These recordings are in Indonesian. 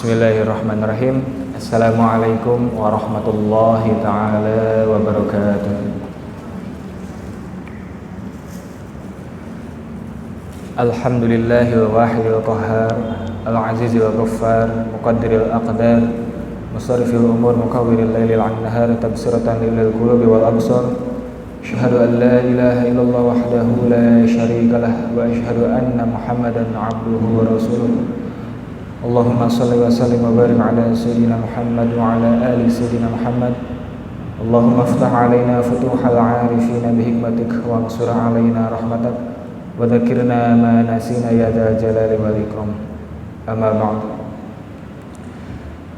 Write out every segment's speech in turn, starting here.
Bismillahirrahmanirrahim. Assalamualaikum warahmatullahi ta'ala wabarakatuh. Alhamdulillahil wahidil qahhar, al-azizil ghaffar, muqaddiril aqdar, musarrifil umur, mukawwiril lailil an-nahar, tabsiratan lil qulubi wal absar. Asyhadu an la ilaha illallah wahdahu la syarikalah wa asyhadu anna Muhammadan 'abduhu wa rasuluh. Allahumma salli wa sallim wa barik ala sayyidina Muhammad wa ala ali sayyidina Muhammad. Allahumma iftah alaina futuhal 'arifina bi hikmatik wa ansur alaina rahmatak wa dzakirna ma nasina ya dzal jalali wal ikram. Amma ba'd.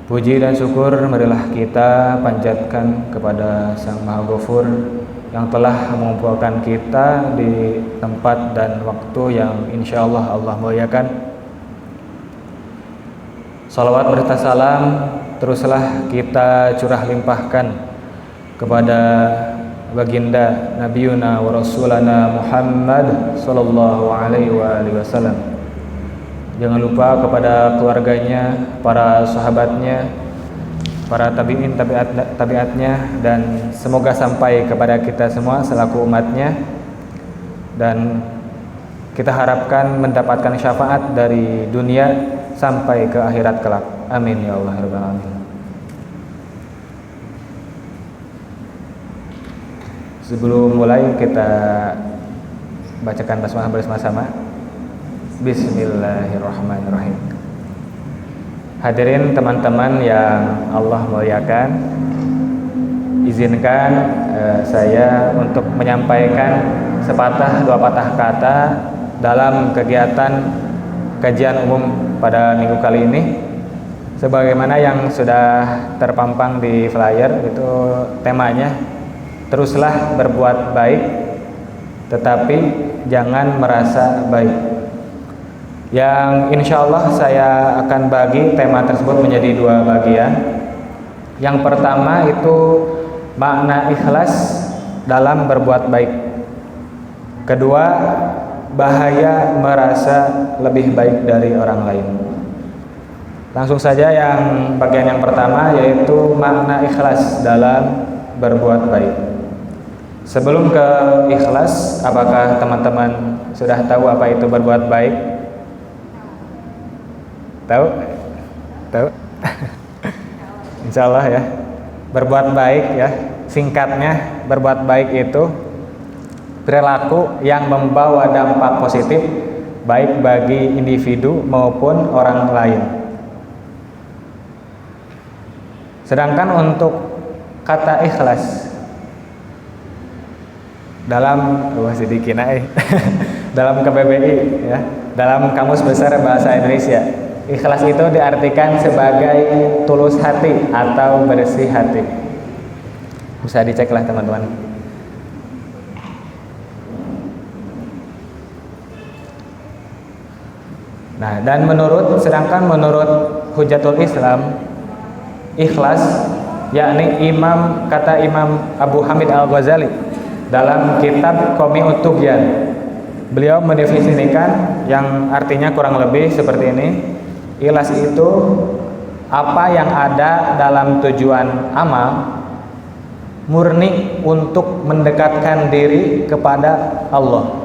Puji dan syukur marilah kita panjatkan kepada Sang Maha Ghafur yang telah mengumpulkan kita di tempat dan waktu yang insyaallah Allah muliakan. Salawat berserta salam teruslah kita curah limpahkan kepada baginda Nabiuna wa Rasulana Muhammad sallallahu alaihi wasallam. Jangan lupa kepada keluarganya, para sahabatnya, para tabi'in tabi'atnya, dan semoga sampai kepada kita semua selaku umatnya, dan kita harapkan mendapatkan syafaat dari dunia sampai ke akhirat kelak. Amin ya Allah rabbal alamin. Sebelum mulai kita bacakan basmalah bersama-sama. Bismillahirrahmanirrahim. Hadirin teman-teman yang Allah muliakan, izinkan saya untuk menyampaikan sepatah dua patah kata dalam kegiatan kajian umum pada minggu kali ini. Sebagaimana yang sudah terpampang di flyer, itu temanya teruslah berbuat baik tetapi jangan merasa baik. Yang insya Allah saya akan bagi tema tersebut menjadi dua bagian. Yang pertama itu makna ikhlas dalam berbuat baik. Kedua, bahaya merasa lebih baik dari orang lain. Langsung saja yang bagian yang pertama, yaitu makna ikhlas dalam berbuat baik. Sebelum ke ikhlas, apakah teman-teman sudah tahu apa itu berbuat baik? Tahu? Tahu? Insya Allah ya. Berbuat baik ya, singkatnya berbuat baik itu perilaku yang membawa dampak positif baik bagi individu maupun orang lain. Sedangkan untuk kata ikhlas dalam dalam KBBI ya, dalam Kamus Besar Bahasa Indonesia, ikhlas itu diartikan sebagai tulus hati atau bersih hati. Bisa diceklah teman-teman. Nah, dan sedangkan menurut Hujatul Islam, ikhlas yakni kata Imam Abu Hamid Al-Ghazali dalam kitab Qami'ut Tughyan, beliau mendefinisikan yang artinya kurang lebih seperti ini. Ikhlas itu apa yang ada dalam tujuan amal murni untuk mendekatkan diri kepada Allah.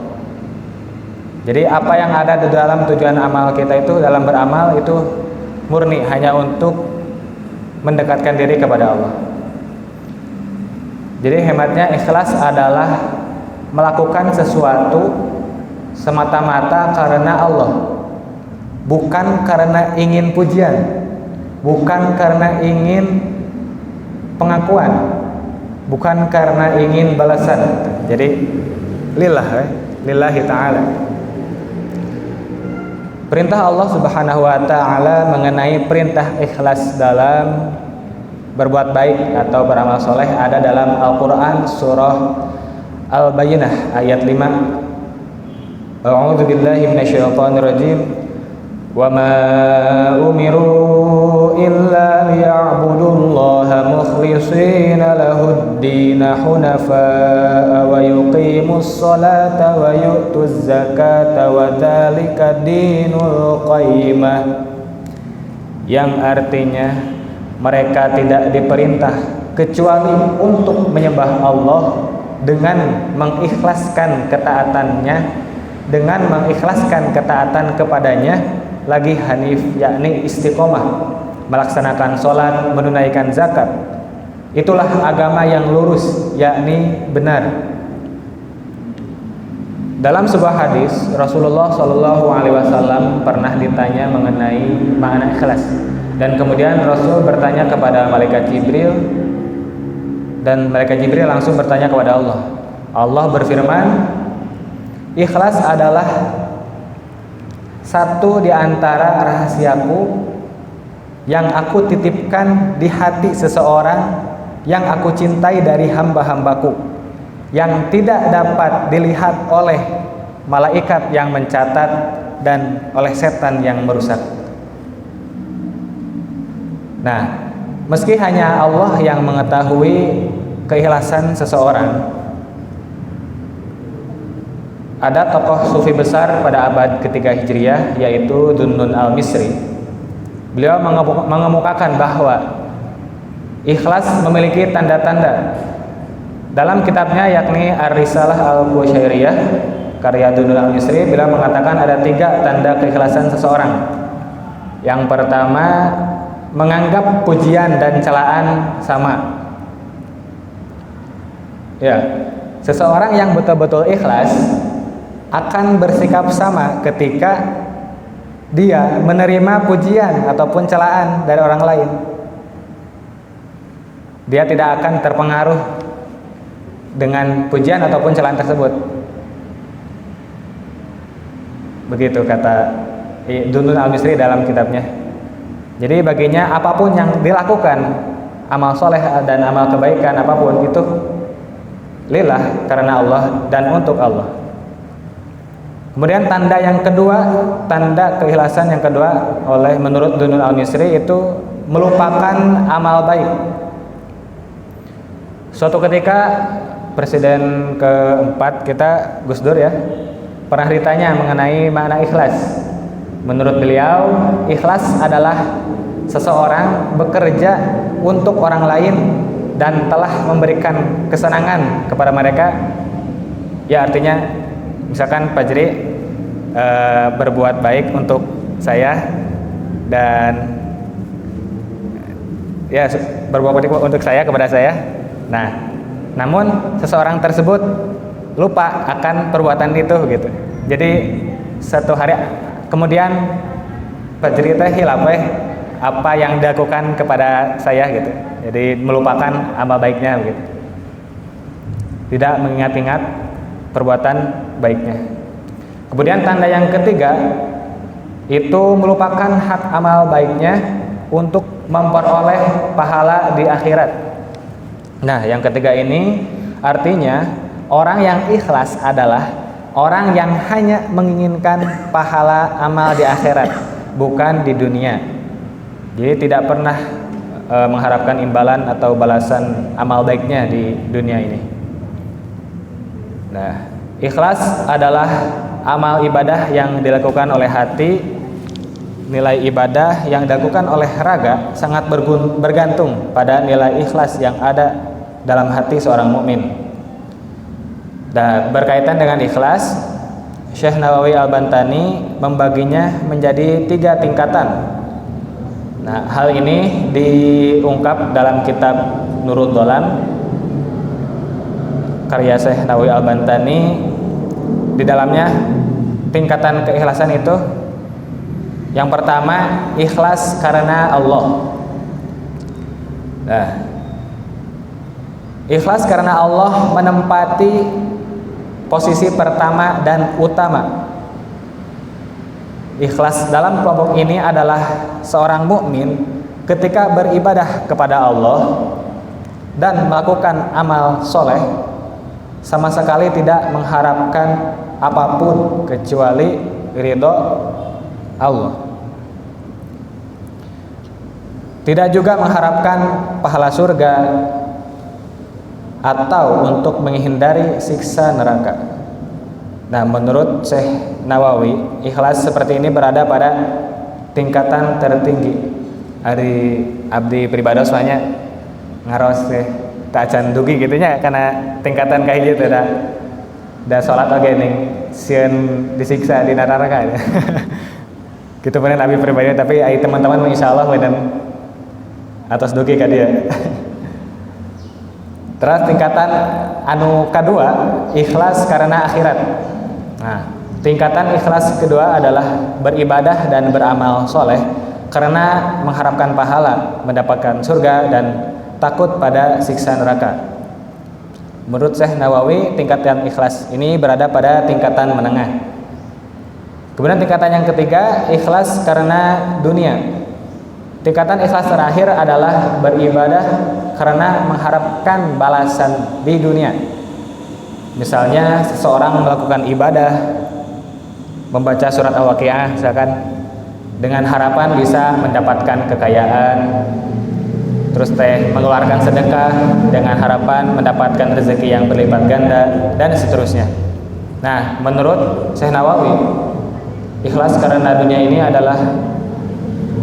Jadi apa yang ada di dalam tujuan amal kita itu, dalam beramal itu murni hanya untuk mendekatkan diri kepada Allah. Jadi hematnya ikhlas adalah melakukan sesuatu semata-mata karena Allah, bukan karena ingin pujian, bukan karena ingin pengakuan, bukan karena ingin balasan. Jadi lillahi ta'ala. Perintah Allah Subhanahu wa ta'ala mengenai perintah ikhlas dalam berbuat baik atau beramal soleh ada dalam Al-Quran surah Al-Bayyinah ayat 5. A'udzu billahi minasyaitonir rajim. Wa ma umiru illa liya'budullaha mukhlishina lahud-din hunafa wa yuqimus salata wa yu'tuz zakata wa dzalika dinul qayyimah. yang artinya mereka tidak diperintah kecuali untuk menyembah Allah dengan mengikhlaskan ketaatannya, dengan mengikhlaskan ketaatan kepadanya, lagi hanif yakni istiqomah, melaksanakan sholat, menunaikan zakat. Itulah agama yang lurus, yakni benar. Dalam sebuah hadis, Rasulullah SAW pernah ditanya mengenai makna ikhlas, dan kemudian Rasul bertanya kepada malaikat Jibril, dan malaikat Jibril langsung bertanya kepada Allah. Allah berfirman, ikhlas adalah satu di antara rahasiaku yang aku titipkan di hati seseorang yang aku cintai dari hamba-hambaku, yang tidak dapat dilihat oleh malaikat yang mencatat dan oleh setan yang merusak. Nah, meski hanya Allah yang mengetahui keikhlasan seseorang, ada tokoh sufi besar pada abad ketiga Hijriah, yaitu Dhunnun al-Misri. Beliau mengemukakan bahwa ikhlas memiliki tanda-tanda. Dalam kitabnya yakni Ar-Risalah Al-Qusyairiyah karya Dhunnun al-Misri, beliau mengatakan ada 3 tanda keikhlasan seseorang. Yang pertama, menganggap pujian dan celaan sama. Ya, seseorang yang betul-betul ikhlas akan bersikap sama ketika dia menerima pujian ataupun celaan dari orang lain. Dia tidak akan terpengaruh dengan pujian ataupun celaan tersebut. Begitu kata Dhunnun al-Misri dalam kitabnya. Jadi baginya apapun yang dilakukan, amal soleh dan amal kebaikan apapun itu lillah, karena Allah dan untuk Allah. Kemudian tanda yang kedua, tanda keikhlasan yang kedua menurut Dhunnun al-Misri itu melupakan amal baik. Suatu ketika Presiden keempat kita, Gus Dur ya, pernah ditanya mengenai makna ikhlas. Menurut beliau, ikhlas adalah seseorang bekerja untuk orang lain dan telah memberikan kesenangan kepada mereka. Ya, artinya misalkan Pak Jeri berbuat baik untuk saya dan ya berbuat baik untuk saya kepada saya. Nah, namun seseorang tersebut lupa akan perbuatan itu gitu. Jadi satu hari kemudian Pak Jeri teh hilap apa yang dilakukan kepada saya gitu. Jadi melupakan amal baiknya gitu. Tidak mengingat-ingat perbuatan baiknya. Kemudian tanda yang ketiga itu melupakan hak amal baiknya untuk memperoleh pahala di akhirat. Nah, yang ketiga ini artinya orang yang ikhlas adalah orang yang hanya menginginkan pahala amal di akhirat, bukan di dunia. Jadi tidak pernah mengharapkan imbalan atau balasan amal baiknya di dunia ini. Nah, ikhlas adalah amal ibadah yang dilakukan oleh hati. Nilai ibadah yang dilakukan oleh raga sangat bergantung pada nilai ikhlas yang ada dalam hati seorang mukmin. Dan berkaitan dengan ikhlas, Syekh Nawawi Al-Bantani membaginya menjadi 3 tingkatan. Nah, hal ini diungkap dalam kitab Nurul Dolam karya Syekh Nawawi Al-Bantani. Di dalamnya tingkatan keikhlasan itu, yang pertama, ikhlas karena Allah. Nah, ikhlas karena Allah menempati posisi pertama dan utama. Ikhlas dalam kelompok ini adalah seorang mukmin ketika beribadah kepada Allah dan melakukan amal soleh, sama sekali tidak mengharapkan apapun kecuali ridho Allah. Tidak juga mengharapkan pahala surga atau untuk menghindari siksa neraka. Nah, menurut Syekh Nawawi, ikhlas seperti ini berada pada tingkatan tertinggi. Ari abdi pribadi soalnya ngaros teh tak acan dugi gitunya karena tingkatan kayak gitu da salat oge ning sieun disiksa di neraka. Gitu bener abdi pribadi tapi ai teman-teman insyaallah dan atas dugi ka dia. Terus tingkatan anu kedua ikhlas karena akhirat. Nah, tingkatan ikhlas kedua adalah beribadah dan beramal soleh karena mengharapkan pahala, mendapatkan surga dan takut pada siksa neraka. Menurut Syekh Nawawi, tingkatan ikhlas ini berada pada tingkatan menengah. Kemudian tingkatan yang ketiga, ikhlas karena dunia. Tingkatan ikhlas terakhir adalah beribadah karena mengharapkan balasan di dunia. Misalnya seseorang melakukan ibadah, membaca surat Al-Waqiah misalkan dengan harapan bisa mendapatkan kekayaan, terus mengeluarkan sedekah dengan harapan mendapatkan rezeki yang berlipat ganda dan seterusnya. Nah, menurut Syekh Nawawi, ikhlas karena dunia ini adalah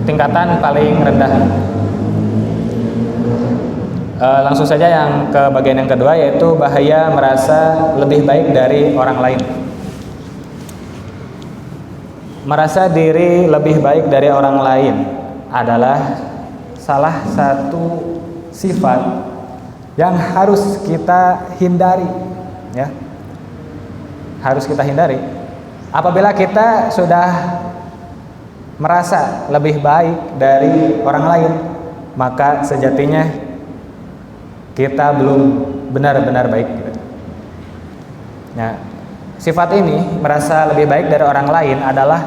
tingkatan paling rendah. Langsung saja yang ke bagian yang kedua, yaitu bahaya merasa lebih baik dari orang lain. Merasa diri lebih baik dari orang lain adalah salah satu sifat yang harus kita hindari, ya. Harus kita hindari. Apabila kita sudah merasa lebih baik dari orang lain, maka sejatinya kita belum benar-benar baik. Nah, sifat ini merasa lebih baik dari orang lain adalah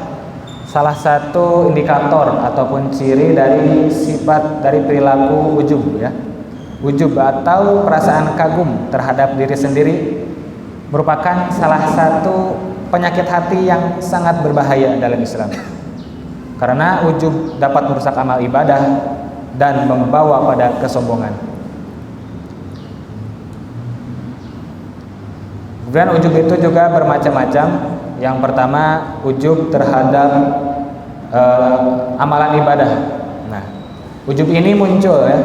salah satu indikator ataupun ciri dari sifat dari perilaku ujub, ya. Ujub atau perasaan kagum terhadap diri sendiri merupakan salah satu penyakit hati yang sangat berbahaya dalam Islam. Karena ujub dapat merusak amal ibadah dan membawa pada kesombongan. Kemudian ujub itu juga bermacam-macam. Yang pertama, ujub terhadap amalan ibadah. Nah, ujub ini muncul, ya,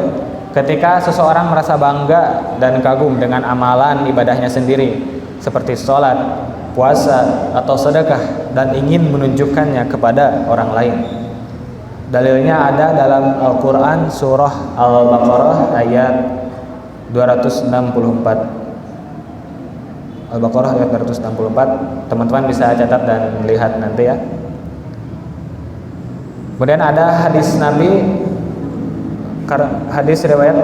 ketika seseorang merasa bangga dan kagum dengan amalan ibadahnya sendiri, seperti sholat, puasa, atau sedekah, dan ingin menunjukkannya kepada orang lain. Dalilnya ada dalam Al-Quran surah Al-Baqarah ayat 264. Al-Baqarah ayat 264. Teman-teman bisa catat dan lihat nanti, ya. Kemudian ada hadis Nabi, hadis riwayat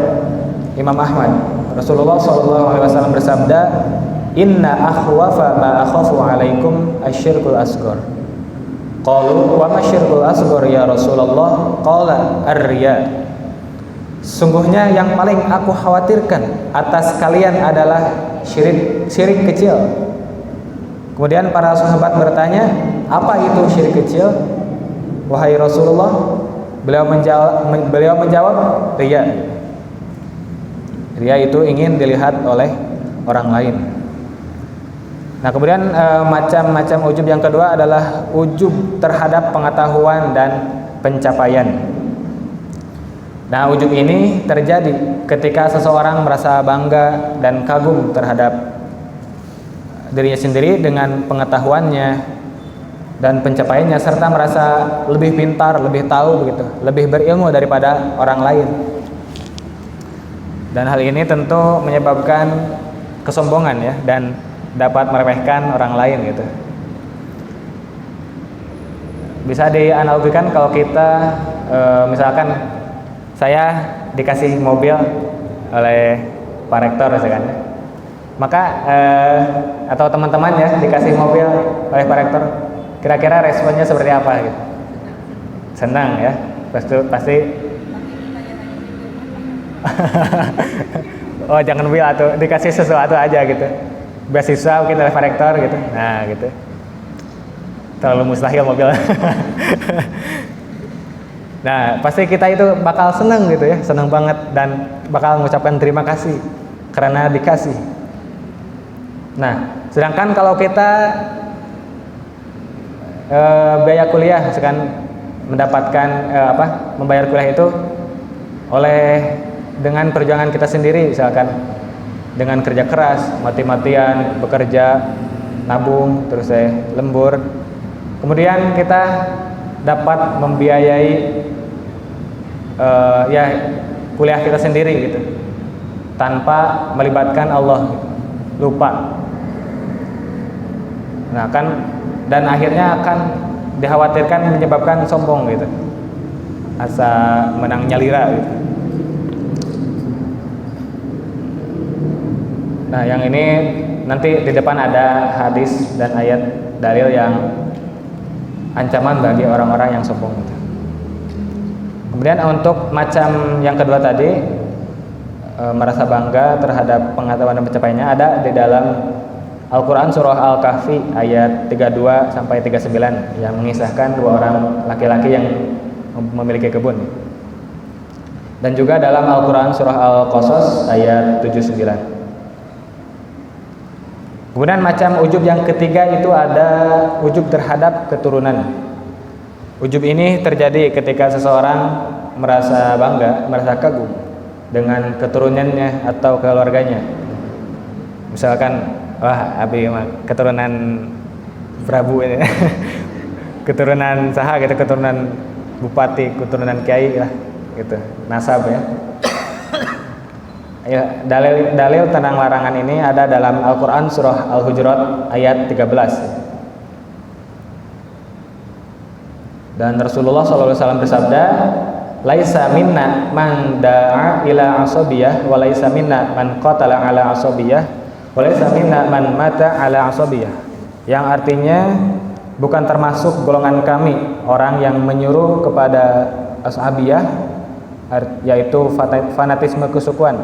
Imam Ahmad. Rasulullah SAW bersabda, "Inna akhwafa ma akhafu alaikum asyirkul asghar." Qalu wa ma syirkul asghar ya Rasulullah? Qala ar-riya. Sungguhnya yang paling aku khawatirkan atas kalian adalah syirik kecil. Kemudian para sahabat bertanya, apa itu syirik kecil, wahai Rasulullah? Beliau menjawab, riya. Riya itu ingin dilihat oleh orang lain. Nah, kemudian macam-macam ujub yang kedua adalah ujub terhadap pengetahuan dan pencapaian. Nah, ujub ini terjadi ketika seseorang merasa bangga dan kagum terhadap dirinya sendiri dengan pengetahuannya dan pencapaiannya, serta merasa lebih pintar, lebih tahu begitu, lebih berilmu daripada orang lain. Dan hal ini tentu menyebabkan kesombongan, ya, dan dapat meremehkan orang lain gitu. Bisa dianalogikan kalau kita misalkan saya dikasih mobil oleh Pak Rektor misalkan, maka atau teman-teman, ya, dikasih mobil oleh Pak Rektor, kira-kira responnya seperti apa gitu? Senang, ya, pasti. Oh, jangan mobil atau dikasih sesuatu aja gitu, beasiswa mungkin oleh Pak Rektor gitu. Nah gitu, terlalu mustahil mobil. Nah, pasti kita itu bakal senang gitu, ya, senang banget, dan bakal mengucapkan terima kasih karena dikasih. Nah, sedangkan kalau kita biaya kuliah misalkan mendapatkan membayar kuliah itu dengan perjuangan kita sendiri, misalkan dengan kerja keras, mati-matian bekerja, nabung, terus lembur. Kemudian kita dapat membiayai kuliah kita sendiri gitu, tanpa melibatkan Allah, lupa. Nah kan, dan akhirnya akan dikhawatirkan menyebabkan sombong gitu, asa menang nyalira gitu. Nah yang ini nanti di depan ada hadis dan ayat dalil yang ancaman bagi orang-orang yang sombong gitu. Kemudian untuk macam yang kedua tadi, merasa bangga terhadap pengetahuan dan pencapaiannya, ada di dalam Al-Quran surah Al-Kahfi ayat 32 sampai 39 yang mengisahkan dua orang laki-laki yang memiliki kebun. Dan juga dalam Al-Quran surah Al-Qasas ayat 79. Kemudian macam ujub yang ketiga itu ada ujub terhadap keturunan. Ujub ini terjadi ketika seseorang merasa bangga, merasa kagum dengan keturunannya atau keluarganya. Misalkan, wah abi keturunan Prabu ini, keturunan saha gitu, keturunan bupati, keturunan kiai lah gitu, nasab ya. Ya, dalil tentang larangan ini ada dalam Al-Quran surah Al-Hujurat ayat 13. Dan Rasulullah SAW bersabda, laisa minna man da'a ila asabiyah wa laisa minna man qatala ala asabiyah wa laisa minna man mata ala asabiyah. Yang artinya, bukan termasuk golongan kami orang yang menyuruh kepada ashabiyah, yaitu fanatisme kesukuan.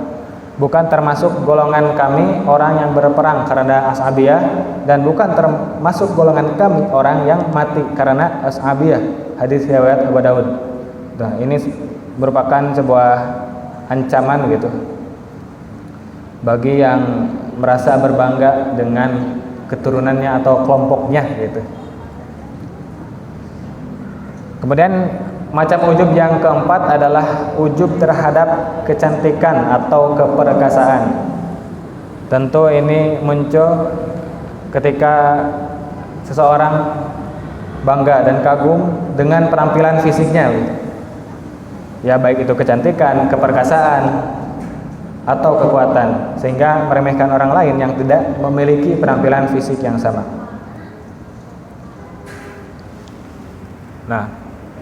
Bukan termasuk golongan kami orang yang berperang karena ashabiyah, dan bukan termasuk golongan kami orang yang mati karena ashabiyah. Hadis riwayat Abu Daud. Nah, ini merupakan sebuah ancaman gitu bagi yang merasa berbangga dengan keturunannya atau kelompoknya gitu. Kemudian macam ujub yang keempat adalah ujub terhadap kecantikan atau keperkasaan. Tentu ini muncul ketika seseorang bangga dan kagum dengan penampilan fisiknya, ya baik itu kecantikan, keperkasaan, atau kekuatan, sehingga meremehkan orang lain yang tidak memiliki penampilan fisik yang sama. Nah,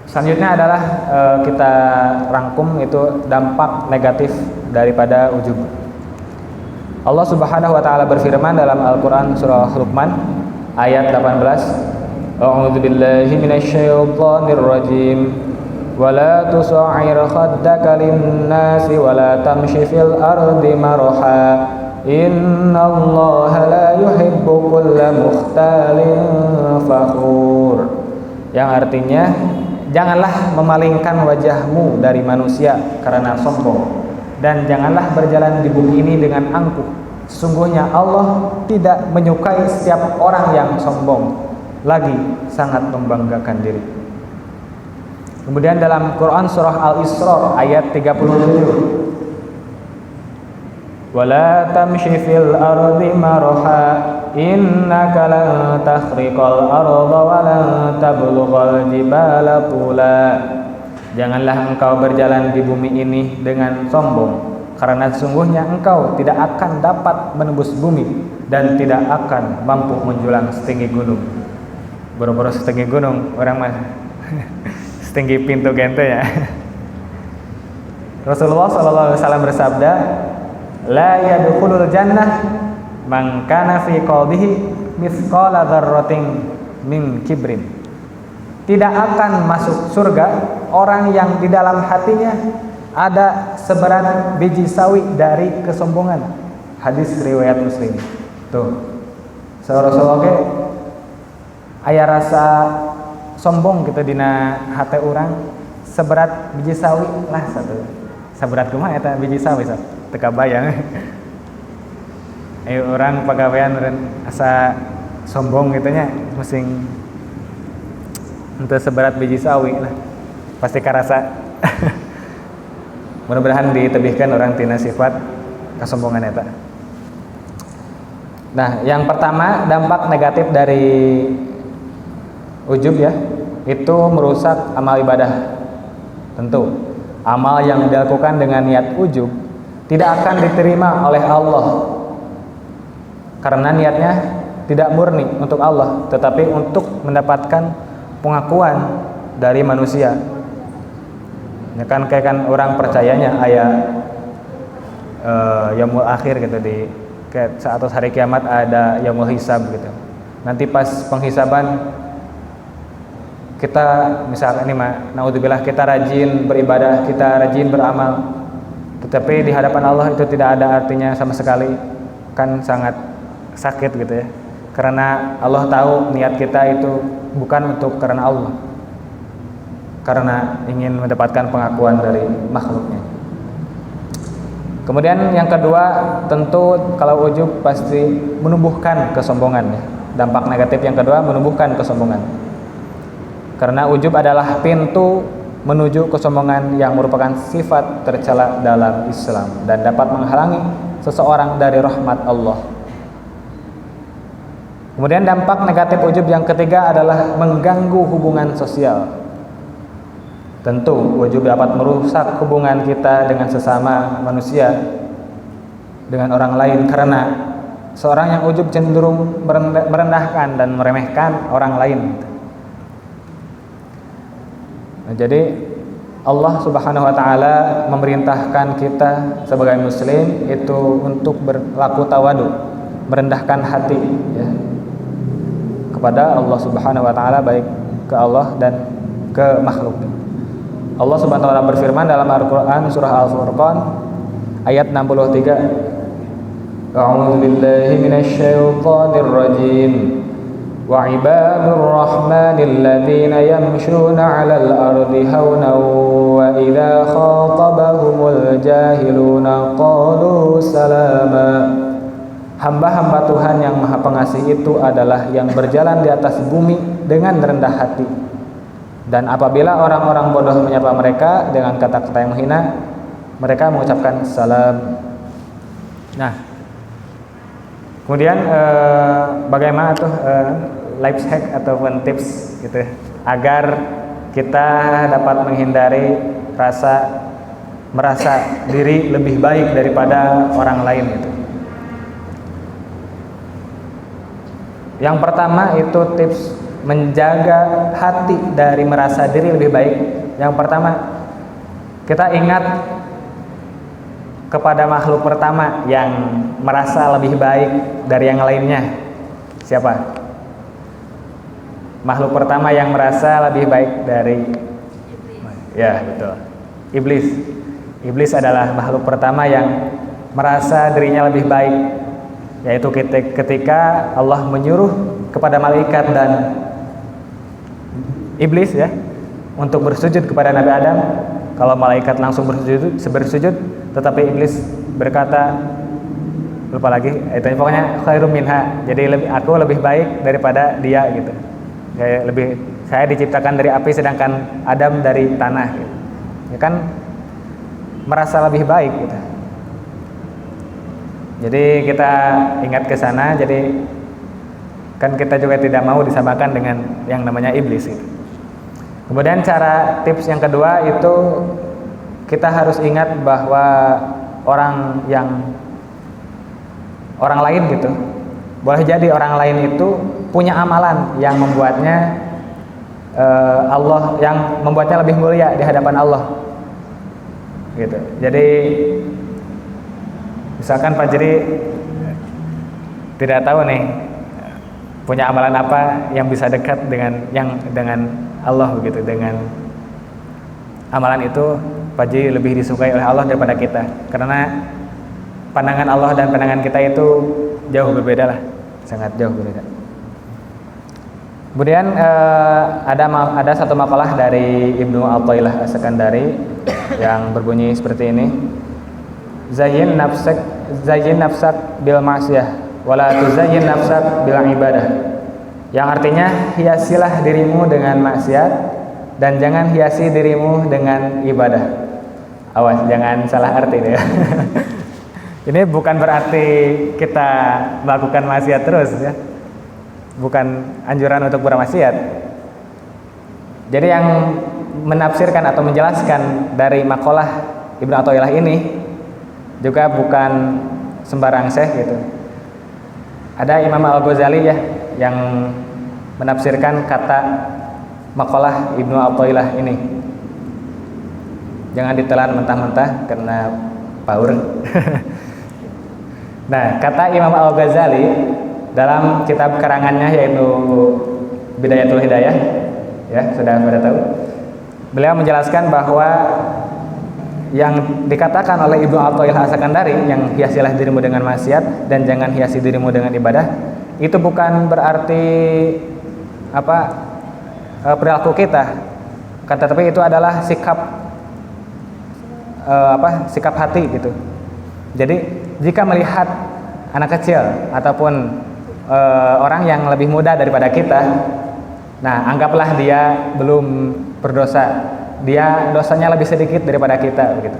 selanjutnya adalah kita rangkum itu dampak negatif daripada ujub. Allah Subhanahu wa taala berfirman dalam Al-Qur'an surah Luqman ayat 18, A'udzu billahi minasyaitonir rajim. Wa la tusa'ir khaddaka lin-nasi wa la tamshi fil ardi maraha. Innallaha la yuhibbu kulla mukhtalin fakhur. Yang artinya, janganlah memalingkan wajahmu dari manusia karena sombong, dan janganlah berjalan di bumi ini dengan angkuh. Sesungguhnya Allah tidak menyukai setiap orang yang sombong, lagi sangat membanggakan diri. Kemudian dalam Quran surah Al-Isra ayat 37, wala tamshi fil ardi maraha innaka lan takhriqal arda wa lan tablughal jibala tula. Janganlah engkau berjalan di bumi ini dengan sombong, karena sesungguhnya engkau tidak akan dapat menembus bumi dan tidak akan mampu menjulang setinggi gunung. Boro-boro setinggi gunung orang mah setinggi pintu gente ya. Rasulullah SAW bersabda, la yadkhulul jannah man kana fi qalbihi mithqala dzarratin min kibrin. Tidak akan masuk surga orang yang di dalam hatinya ada seberat biji sawi dari kesombongan. Hadis riwayat Muslim. Tuh, saudara-saudara, aya rasa sombong kita dina hati orang seberat biji sawi lah satu. Seberat kumaha eta biji sawi satu. Teu kabayang. Ayo orang pagawean asa sombong gitu nya, masing untuk seberat biji sawi lah. pasti karasa. Mudah-mudahan ditebihkan orang tina sifat kesombongan eta. Nah, yang pertama dampak negatif dari ujub ya, itu merusak amal ibadah. Tentu, amal yang dilakukan dengan niat ujub tidak akan diterima oleh Allah karena niatnya tidak murni untuk Allah, tetapi untuk mendapatkan pengakuan dari manusia. Ya kan, kayak kan orang percayanya ayat yaumul akhir gitu, di kayak saat hari kiamat ada yaumul hisab gitu. Nanti pas penghisaban kita misalkan ini naudzubillah kita rajin beribadah, kita rajin beramal, tetapi di hadapan Allah itu tidak ada artinya sama sekali, kan sangat sakit gitu ya. Karena Allah tahu niat kita itu bukan untuk karena Allah, karena ingin mendapatkan pengakuan dari makhluknya. Kemudian yang kedua, tentu kalau ujub pasti menumbuhkan kesombongan ya. Dampak negatif yang kedua, menumbuhkan kesombongan. Karena ujub adalah pintu menuju kesombongan yang merupakan sifat tercela dalam Islam dan dapat menghalangi seseorang dari rahmat Allah. Kemudian dampak negatif ujub yang ketiga adalah mengganggu hubungan sosial. Tentu ujub dapat merusak hubungan kita dengan sesama manusia, dengan orang lain, karena seorang yang ujub cenderung merendahkan dan meremehkan orang lain. Nah, jadi Allah Subhanahu wa taala memerintahkan kita sebagai muslim itu untuk berlaku tawadu, merendahkan hati ya, kepada Allah Subhanahu wa taala, baik ke Allah dan ke makhluk. Allah Subhanahu wa taala berfirman dalam Al-Qur'an surah Al-Furqan ayat 63. A'udzu billahi minasy syaithanir rajim. Wa ibadur rahmanil ladzina yamshuna 'alal ardi hawnan wa idza khatabahumul jahiluna qalu salama. Hamba-hamba Tuhan yang Maha Pengasih itu adalah yang berjalan di atas bumi dengan rendah hati. Dan apabila orang-orang bodoh menyapa mereka dengan kata-kata yang menghina, mereka mengucapkan salam. Nah, kemudian bagaimana tuh life hack ataupun tips gitu agar kita dapat menghindari merasa diri lebih baik daripada orang lain gitu. Yang pertama itu tips menjaga hati dari merasa diri lebih baik. Yang pertama, kita ingat kepada makhluk pertama yang merasa lebih baik dari yang lainnya. Siapa? Makhluk pertama yang merasa lebih baik dari ya, betul. Iblis. Iblis adalah makhluk pertama yang merasa dirinya lebih baik, yaitu ketika Allah menyuruh kepada malaikat dan iblis ya untuk bersujud kepada Nabi Adam. Kalau malaikat langsung bersujud, tetapi iblis berkata, lupa lagi, itu pokoknya khairum minha. Jadi aku lebih baik daripada dia gitu. Saya diciptakan dari api sedangkan Adam dari tanah gitu. Ya kan merasa lebih baik gitu. Jadi kita ingat ke sana, jadi kan kita juga tidak mau disamakan dengan yang namanya iblis gitu. Kemudian cara tips yang kedua itu kita harus ingat bahwa orang lain gitu, boleh jadi orang lain itu punya amalan yang membuatnya yang membuatnya lebih mulia di hadapan Allah gitu. Jadi misalkan Pak Jeri tidak tahu nih punya amalan apa yang bisa dekat dengan Allah begitu. Dengan amalan itu Pak Jeri lebih disukai oleh Allah daripada kita, karena pandangan Allah dan pandangan kita itu jauh berbeda lah, sangat jauh berbeda. Kemudian ada satu makalah dari Ibnu Athaillah As-Sakandari yang berbunyi seperti ini. Zayyin nafsak bil ma'siyah wala tuzayyin nafsak bil ibadah. Yang artinya hiasilah dirimu dengan maksiat dan jangan hiasi dirimu dengan ibadah. Awas jangan salah arti ya. Ini bukan berarti kita melakukan maksiat terus ya. Bukan anjuran untuk bermaksiat. Jadi yang menafsirkan atau menjelaskan dari maqalah Ibnu Athaillah ini juga bukan sembarang syekh gitu. Ada Imam Al-Ghazali ya yang menafsirkan kata maqalah Ibnu Athaillah ini. Jangan ditelan mentah-mentah karena power. Nah, kata Imam Al-Ghazali dalam kitab karangannya yaitu Bidayatul Hidayah, ya sudah pada tahu. Beliau menjelaskan bahwa yang dikatakan oleh Ibnu Athaillah As-Sakandari, yang hiasilah dirimu dengan maksiat dan jangan hiasi dirimu dengan ibadah, itu bukan berarti perilaku kita, tetapi itu adalah sikap sikap hati gitu. Jadi jika melihat anak kecil ataupun orang yang lebih muda daripada kita, nah anggaplah dia belum berdosa, dia dosanya lebih sedikit daripada kita begitu.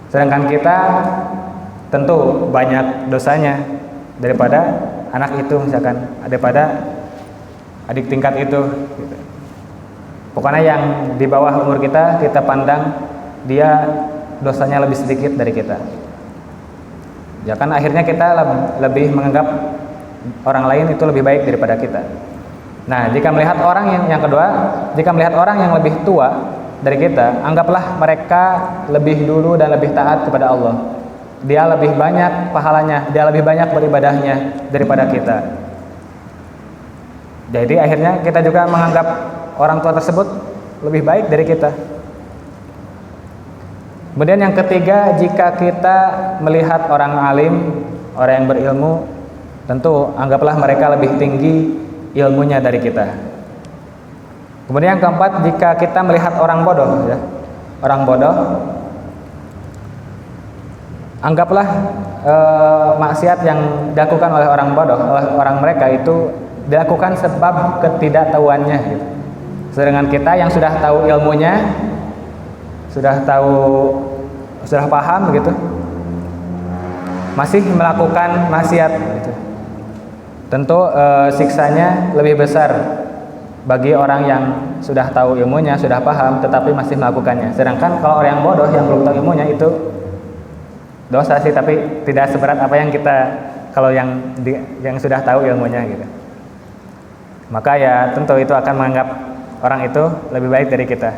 Sedangkan kita tentu banyak dosanya daripada anak itu, misalkan daripada adik tingkat itu gitu. Pokoknya yang di bawah umur kita pandang dia dosanya lebih sedikit dari kita. Ya kan akhirnya kita lebih menganggap orang lain itu lebih baik daripada kita. Nah, jika melihat orang yang kedua, jika melihat orang yang lebih tua dari kita, anggaplah mereka lebih dulu dan lebih taat kepada Allah. Dia lebih banyak pahalanya, dia lebih banyak beribadahnya daripada kita. Jadi akhirnya kita juga menganggap orang tua tersebut lebih baik dari kita. Kemudian yang ketiga, jika kita melihat orang alim, orang yang berilmu, tentu anggaplah mereka lebih tinggi ilmunya dari kita. Kemudian yang keempat, jika kita melihat orang bodoh ya, orang bodoh, anggaplah maksiat yang dilakukan oleh orang bodoh, oleh orang mereka itu dilakukan sebab ketidaktahuannya gitu. Sedangkan kita yang sudah tahu ilmunya, sudah paham gitu, masih melakukan maksiat gitu. Tentu siksanya lebih besar bagi orang yang sudah tahu ilmunya, sudah paham tetapi masih melakukannya. Sedangkan kalau orang yang bodoh yang belum tahu ilmunya itu dosa sih, tapi tidak seberat apa yang kita kalau yang sudah tahu ilmunya gitu. Maka ya tentu itu akan menganggap orang itu lebih baik dari kita.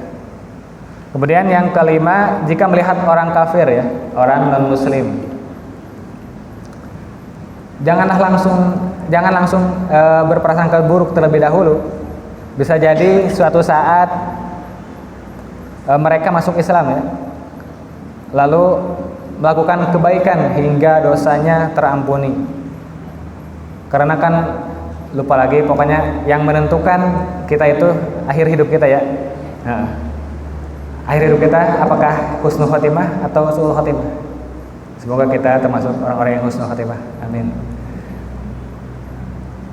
Kemudian yang kelima, jika melihat orang kafir ya, orang non muslim, jangan langsung berprasangka buruk terlebih dahulu. Bisa jadi suatu saat mereka masuk Islam ya, lalu melakukan kebaikan hingga dosanya terampuni. Karena kan lupa lagi, pokoknya yang menentukan kita itu akhir hidup kita ya. Akhir hidup kita apakah husnul khotimah atau su'ul khotimah? Semoga kita termasuk orang-orang yang husnul khotimah. Amin.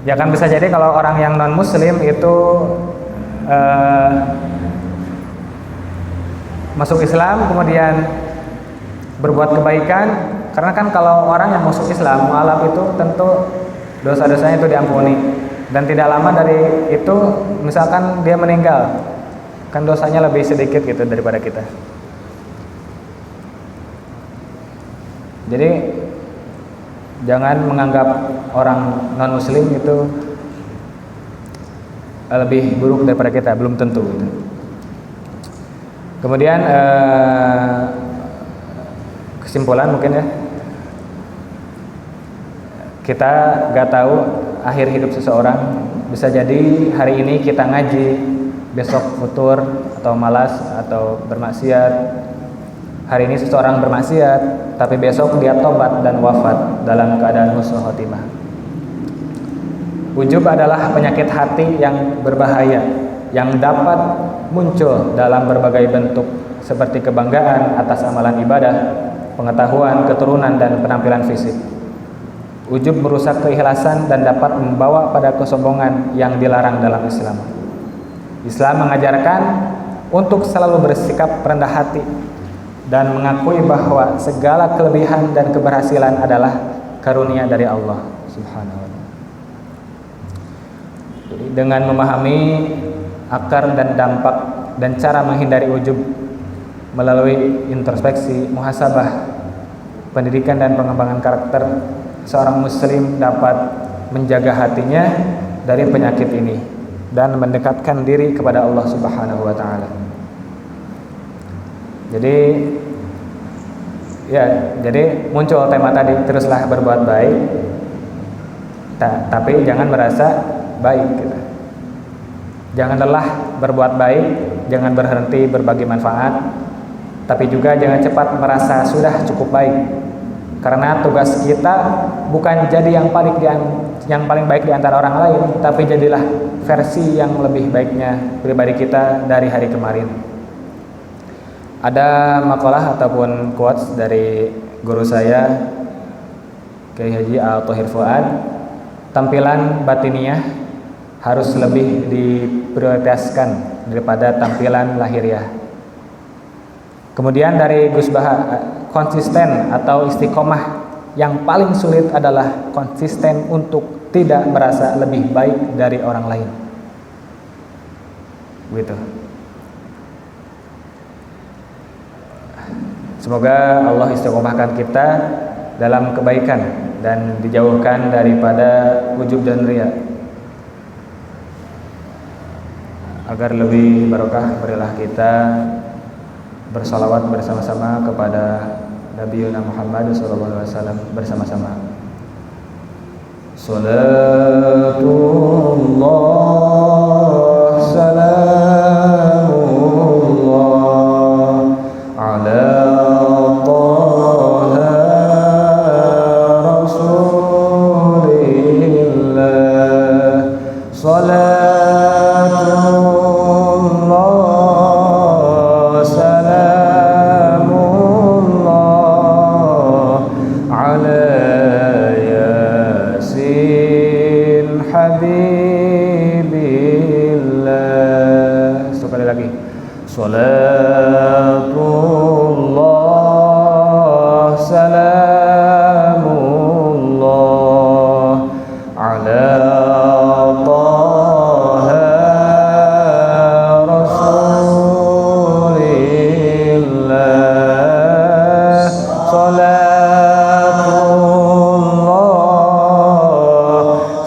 Ya kan bisa jadi kalau orang yang non muslim itu masuk Islam kemudian berbuat kebaikan, karena kan kalau orang yang masuk Islam mualaf itu tentu dosa-dosanya itu diampuni, dan tidak lama dari itu misalkan dia meninggal, kan dosanya lebih sedikit gitu daripada kita. Jadi jangan menganggap orang non muslim itu lebih buruk daripada kita, belum tentu gitu. Kemudian kesimpulan mungkin ya, kita gak tahu akhir hidup seseorang. Bisa jadi hari ini kita ngaji, besok futur atau malas atau bermaksiat. Hari ini seseorang bermaksiat, tapi besok dia tobat dan wafat dalam keadaan husnul khotimah. Ujub adalah penyakit hati yang berbahaya, yang dapat muncul dalam berbagai bentuk, seperti kebanggaan atas amalan ibadah, pengetahuan, keturunan, dan penampilan fisik. Ujub merusak keikhlasan dan dapat membawa pada kesombongan yang dilarang dalam Islam. Islam mengajarkan untuk selalu bersikap rendah hati dan mengakui bahwa segala kelebihan dan keberhasilan adalah karunia dari Allah Subhanahu wa taala. Jadi dengan memahami akar dan dampak dan cara menghindari ujub melalui introspeksi, muhasabah, pendidikan dan pengembangan karakter, seorang muslim dapat menjaga hatinya dari penyakit ini dan mendekatkan diri kepada Allah Subhanahu wa taala. Jadi muncul tema tadi, teruslah berbuat baik, tapi jangan merasa baik gitu. Jangan lelah berbuat baik, jangan berhenti berbagi manfaat, tapi juga jangan cepat merasa sudah cukup baik. Karena tugas kita bukan jadi yang paling baik di antara orang lain, tapi jadilah versi yang lebih baiknya pribadi kita dari hari kemarin. Ada makalah ataupun quotes dari guru saya, Kiai Haji Al-Thohir Fuad, tampilan batiniah harus lebih diprioritaskan daripada tampilan lahiriah. Kemudian dari Gus Baha, konsisten atau istiqomah yang paling sulit adalah konsisten untuk tidak merasa lebih baik dari orang lain. Begitu. Semoga Allah istiqomahkan kita dalam kebaikan dan dijauhkan daripada ujub dan riya. Agar lebih barokah, marilah kita bersalawat bersama-sama kepada Nabi Muhammad SAW bersama-sama. Salatullah salamullah ala Taha Rasulillah. Salatullah salamullah ala Yasin Habibillah. Sekali lagi. Salatullah salamullah ala Taha Rasulillah. Salatullah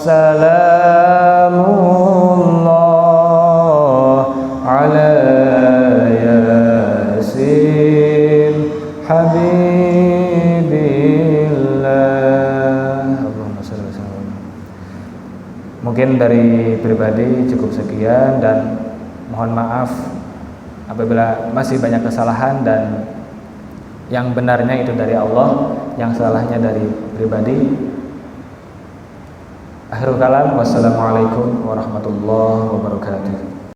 salamullah ala Yasin Habibillah. Allahumma shalli wa sallim. Mungkin dari pribadi cukup sekian, dan mohon maaf apabila masih banyak kesalahan, dan yang benarnya itu dari Allah, yang salahnya dari pribadi. Akhirul kalam, wassalamualaikum warahmatullahi wabarakatuh.